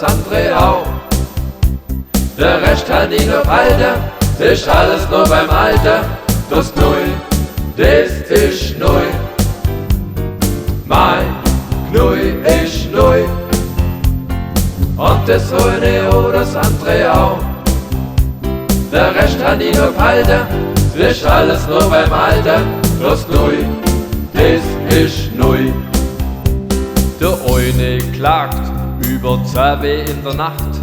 andere auch. Der Rest hat ihn auf Alter, das ist alles nur beim Alter. Das Knui, das ist neu. Mein Knui ist neu. Und das eine oder das andere auch. Der Rest hat ihn auf Alter, das ist alles nur beim Alter. Das Knui, das ist neu. Der eine klagt über 10 in der Nacht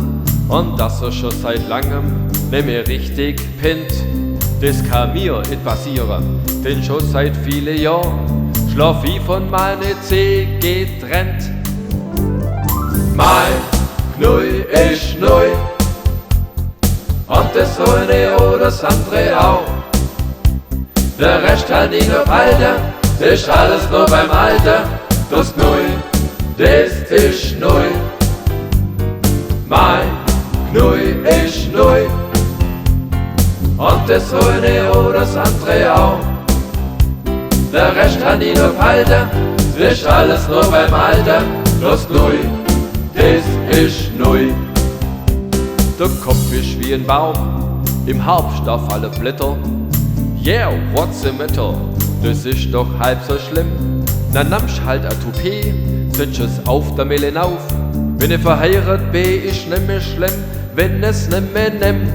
und dass er schon seit langem nicht mehr richtig pennt. Das kann mir nicht passieren, denn schon seit vielen Jahren schlaf ich von meiner Zeh getrennt. Mein Knui ist neu und das eine oder das andere auch. Der Rest hat ihn auf Alter, das ist alles nur beim Alter. Das Knui, das ist neu. Mein Knui ist neu. Und das eine oder das andere auch. Der Rest hat ihn auf Alter, das ist alles nur beim Alter. Das Knui, das ist neu. Der Kopf ist wie ein Baum, im Herbst auf alle Blätter. Yeah, what's the matter? Das ist doch halb so schlimm. Na nimmst halt ein Toupet, setz es auf der Mellen auf. Wenn ich verheiratet bin, ist nicht mehr schlimm, wenn es nicht mehr nimmt.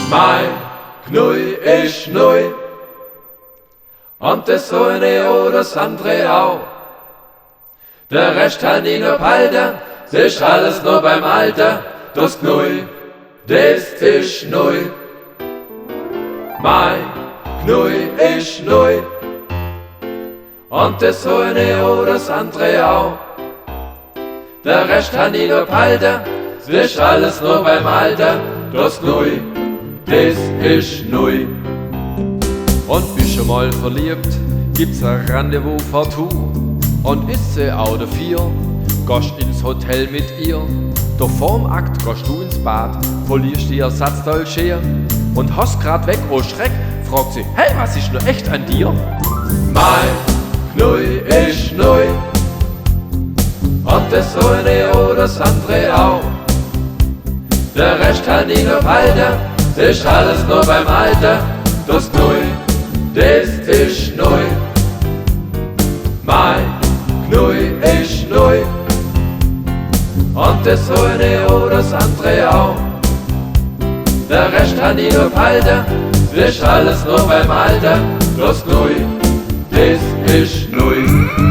Mein Knui ist neu und das eine oder das andere auch. Der Rest hat ihn auf Alter, das ist alles nur beim Alter. Das Knui, das ist neu. Mein Knui ist neu und das eine oder das andere auch. Der Rest hat ihn auf Alter, das ist alles nur beim Alter. Das Knui, das ist neu. Und bist schon mal verliebt, gibt's ein Rendezvous partout. Und ist sie auch dafür, gehst ins Hotel mit ihr. Doch vorm Akt gehst du ins Bad, verlierst die Ersatzteil schier. Und hast grad weg, oh Schreck, fragt sie, hey, was ist nur echt an dir? Mein Knui ist neu und das eine oder das andere auch. Der Rest hat ihn auf Alter, das ist alles nur beim Alter. Das Knui, das ist neu. Mein Knui ist neu und das eine oder das andere auch. Der Rest hat ihn auf Alter, das ist alles nur beim Alter. Das Knui, das ist neu.